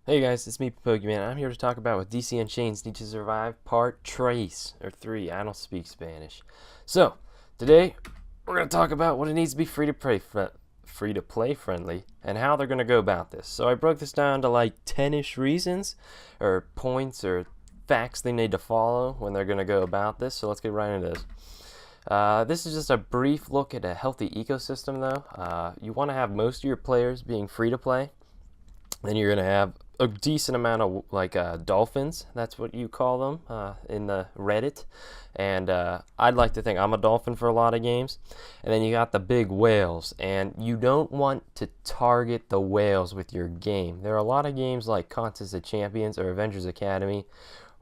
Hey guys, it's me, PaPokeman. I'm here to talk about what DC Unchained Need to Survive Part Trace, or 3. I don't speak Spanish. So, today, we're going to talk about what it needs to be free-to-play friendly, and how they're going to go about this. So I broke this down to like 10-ish reasons, or points, or facts they need to follow when they're going to go about this. So let's get right into this. This is just a brief look at a healthy ecosystem, though. You want to have most of your players being free-to-play. Then you're going to have a decent amount of dolphins. That's what you call them in the Reddit. And I'd like to think I'm a dolphin for a lot of games. And then you got the big whales. And you don't want to target the whales with your game. There are a lot of games like Contest of Champions or Avengers Academy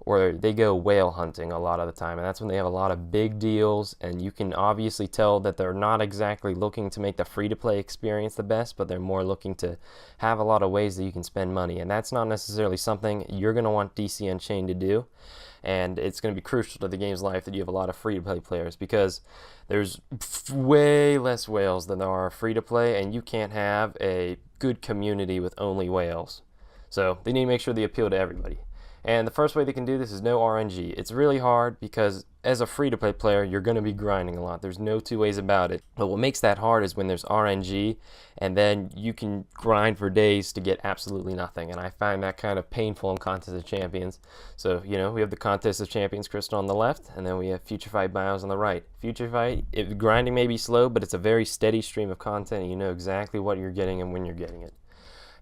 where they go whale hunting a lot of the time, and that's when they have a lot of big deals, and you can obviously tell that they're not exactly looking to make the free-to-play experience the best, but they're more looking to have a lot of ways that you can spend money, and that's not necessarily something you're going to want DC Unchained to do, and it's going to be crucial to the game's life that you have a lot of free-to-play players, because there's way less whales than there are free-to-play, and you can't have a good community with only whales. So they need to make sure they appeal to everybody. And the first way they can do this is no RNG. It's really hard because as a free-to-play player, you're going to be grinding a lot. There's no two ways about it. But what makes that hard is when there's RNG, and then you can grind for days to get absolutely nothing. And I find that kind of painful in Contest of Champions. So, we have the Contest of Champions crystal on the left, and then we have Future Fight Bios on the right. Future Fight, grinding may be slow, but it's a very steady stream of content, and you know exactly what you're getting and when you're getting it.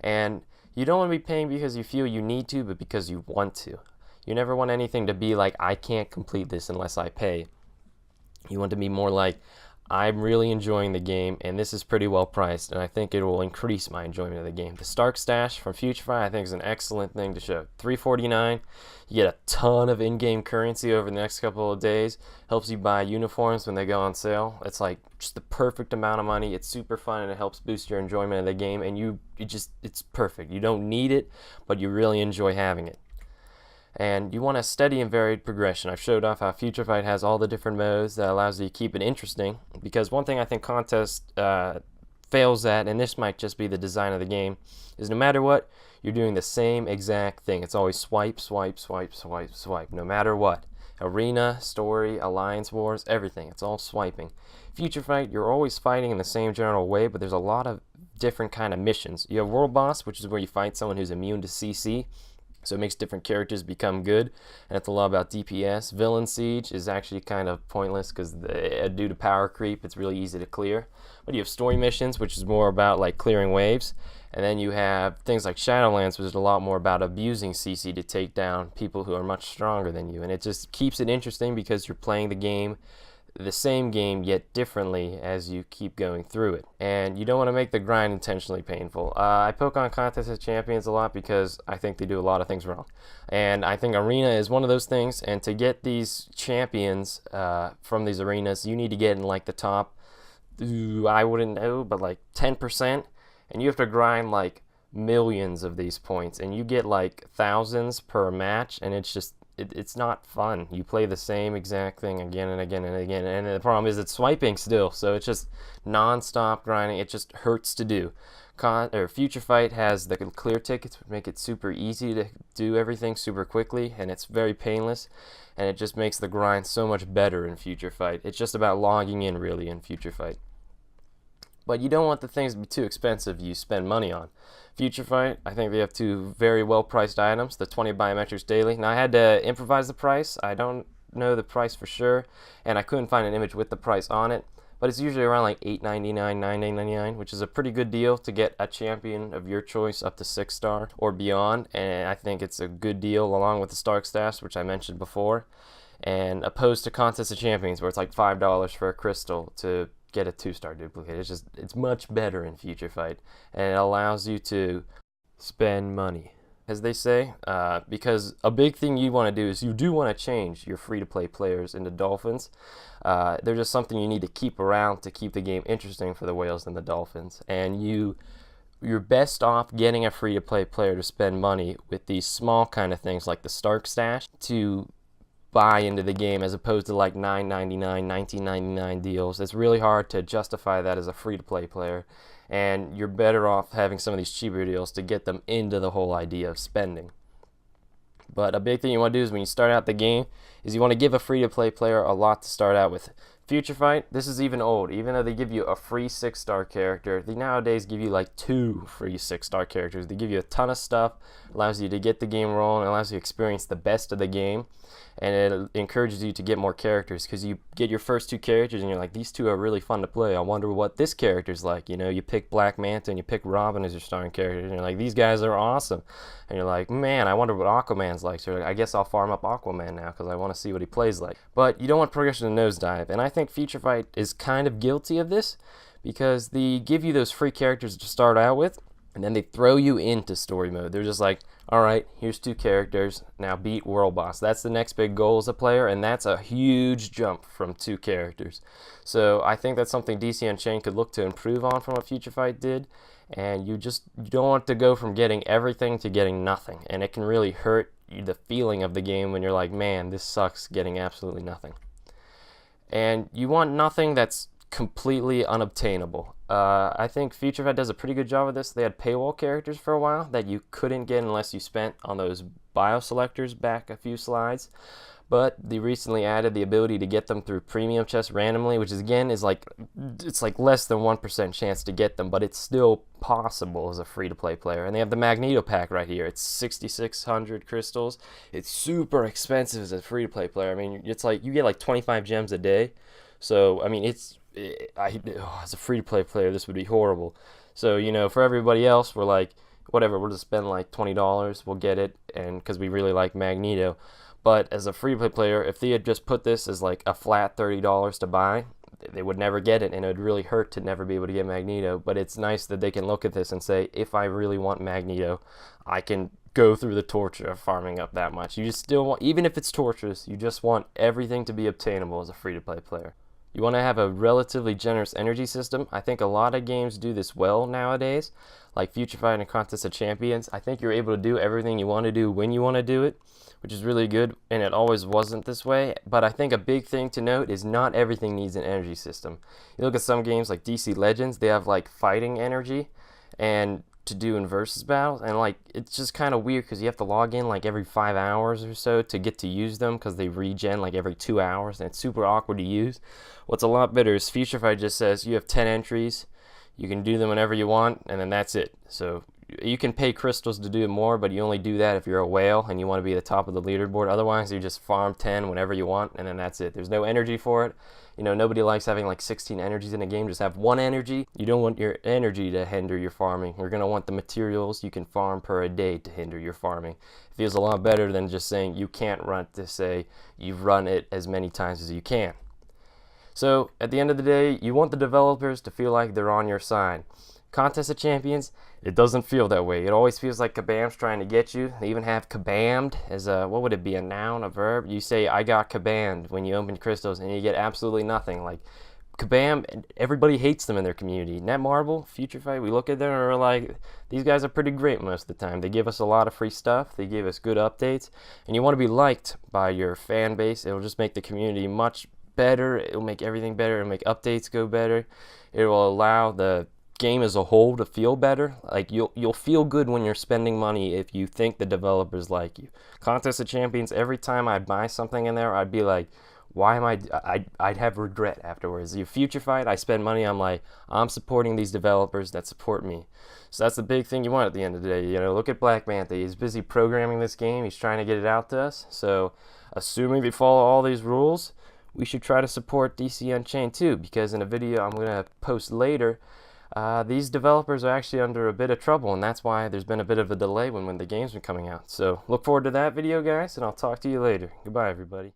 And you don't want to be paying because you feel you need to, but because you want to. You never want anything to be like, I can't complete this unless I pay. You want to be more like, I'm really enjoying the game, and this is pretty well priced, and I think it will increase my enjoyment of the game. The Stark Stash from Future Fight, I think, is an excellent thing to show. $3.49, you get a ton of in-game currency over the next couple of days. Helps you buy uniforms when they go on sale. It's like just the perfect amount of money. It's super fun, and it helps boost your enjoyment of the game, and it's perfect. You don't need it, but you really enjoy having it. And you want a steady and varied progression. I've showed off how Future Fight has all the different modes that allows you to keep it interesting, because one thing I think Contest fails at, and this might just be the design of the game, is no matter what, you're doing the same exact thing. It's always swipe, swipe, swipe, swipe, swipe, no matter what. Arena, story, alliance wars, everything. It's all swiping. Future Fight, you're always fighting in the same general way, but there's a lot of different kind of missions. You have World Boss, which is where you fight someone who's immune to CC. So it makes different characters become good, and it's a lot about DPS. Villain Siege is actually kind of pointless because due to power creep, it's really easy to clear. But you have story missions, which is more about like clearing waves, and then you have things like Shadowlands, which is a lot more about abusing CC to take down people who are much stronger than you, and it just keeps it interesting because you're playing the same game yet differently as you keep going through it, and you don't want to make the grind intentionally painful. I poke on Contest of Champions a lot because I think they do a lot of things wrong, and I think Arena is one of those things, and to get these champions from these arenas, you need to get in like the top, I wouldn't know, but like 10%, and you have to grind like millions of these points, and you get like thousands per match, and it's not fun. You play the same exact thing again and again and again, and the problem is it's swiping still, so it's just non-stop grinding. It just hurts to do. Future Fight has the clear tickets, which make it super easy to do everything super quickly, and it's very painless, and it just makes the grind so much better in Future Fight. It's just about logging in, really, in Future Fight. But you don't want the things to be too expensive you spend money on. Future Fight, I think they have two very well-priced items, the 20 biometrics daily. Now, I had to improvise the price. I don't know the price for sure, and I couldn't find an image with the price on it, but it's usually around like $8.99, $9.99, which is a pretty good deal to get a champion of your choice up to 6-star or beyond, and I think it's a good deal along with the Stark Stash, which I mentioned before, and opposed to Contest of Champions, where it's like $5 for a crystal to get a 2-star duplicate. It's much better in Future Fight, and it allows you to spend money, as they say, because a big thing you want to do is you do want to change your free-to-play players into dolphins. They're just something you need to keep around to keep the game interesting for the whales and the dolphins, and you're best off getting a free-to-play player to spend money with these small kind of things like the Stark Stash to buy into the game, as opposed to like $9.99, $19.99 deals. It's really hard to justify that as a free-to-play player, and you're better off having some of these cheaper deals to get them into the whole idea of spending. But a big thing you want to do is when you start out the game is you want to give a free-to-play player a lot to start out with. Future Fight, this is even old. Even though they give you a free 6-star character, they nowadays give you like 2 free 6-star characters. They give you a ton of stuff, allows you to get the game rolling, allows you to experience the best of the game, and it encourages you to get more characters because you get your first 2 characters and you're like, these 2 are really fun to play. I wonder what this character's like. You know, you pick Black Manta and you pick Robin as your starting character, and you're like, these guys are awesome. And you're like, man, I wonder what Aquaman's like. So you're like, I guess I'll farm up Aquaman now because I want to see what he plays like. But you don't want progression to nosedive, and I think Future Fight is kind of guilty of this because they give you those free characters to start out with, and then they throw you into story mode. They're just like, all right, here's 2 characters, now beat World Boss. That's the next big goal as a player, and that's a huge jump from 2 characters. So I think that's something DC Unchained could look to improve on from what Future Fight did, and you don't want to go from getting everything to getting nothing, and it can really hurt the feeling of the game when you're like, man, this sucks getting absolutely nothing. And you want nothing that's completely unobtainable. I think Future Fight does a pretty good job of this. They had paywall characters for a while that you couldn't get unless you spent on those bio selectors back a few slides, but they recently added the ability to get them through premium chests randomly, which is, again, is like, it's like less than 1% chance to get them, but it's still possible as a free-to-play player. And they have the Magneto pack right here. It's 6,600 crystals. It's super expensive as a free-to-play player. I mean, it's like you get like 25 gems a day. So I mean, as a free-to-play player, this would be horrible. So, you know, for everybody else, we're like, whatever, we'll just spend like $20, we'll get it, and because we really like Magneto. But as a free-to-play player, if they had just put this as like a flat $30 to buy, they would never get it, and it would really hurt to never be able to get Magneto. But it's nice that they can look at this and say, if I really want Magneto, I can go through the torture of farming up that much. You just still want, even if it's torturous, you just want everything to be obtainable as a free-to-play player. You want to have a relatively generous energy system. I think a lot of games do this well nowadays, like Future Fight and Contest of Champions. I think you're able to do everything you want to do when you want to do it, which is really good, and it always wasn't this way. But I think a big thing to note is not everything needs an energy system. You look at some games like DC Legends, they have like fighting energy and to do in versus battles, and like it's just kind of weird because you have to log in like every 5 hours or so to get to use them because they regen like every 2 hours, and it's super awkward to use. What's a lot better is Future Fight just says you have 10 entries, you can do them whenever you want, and then that's it. So you can pay crystals to do more, but you only do that if you're a whale and you want to be at the top of the leaderboard. Otherwise, you just farm 10 whenever you want, and then that's it. There's no energy for it. You know, nobody likes having like 16 energies in a game. Just have 1 energy. You don't want your energy to hinder your farming. You're going to want the materials you can farm per a day to hinder your farming. It feels a lot better than just saying you can't run to say you've run it as many times as you can. So at the end of the day, you want the developers to feel like they're on your side. Contest of Champions, it doesn't feel that way. It always feels like Kabam's trying to get you. They even have kabammed as a, what would it be, a noun, a verb? You say, I got kabammed when you open crystals, and you get absolutely nothing. Like, kabam, everybody hates them in their community. Netmarble, Future Fight, we look at them and we're like, these guys are pretty great most of the time. They give us a lot of free stuff. They give us good updates. And you want to be liked by your fan base. It'll just make the community much better. It'll make everything better. It'll make updates go better. It will allow the game as a whole to feel better. Like you'll feel good when you're spending money if you think the developers like you. Contest of Champions, every time I'd buy something in there, I'd be like, why am I'd have regret afterwards. Your Future Fight, I spend money, I'm like, I'm supporting these developers that support me. So that's the big thing you want at the end of the day. You know, look at Black Manta. He's busy programming this game. He's trying to get it out to us. So assuming we follow all these rules, we should try to support DC Unchained too, because in a video I'm going to post later, these developers are actually under a bit of trouble, and that's why there's been a bit of a delay when the games are coming out. So look forward to that video, guys, and I'll talk to you later. Goodbye, everybody.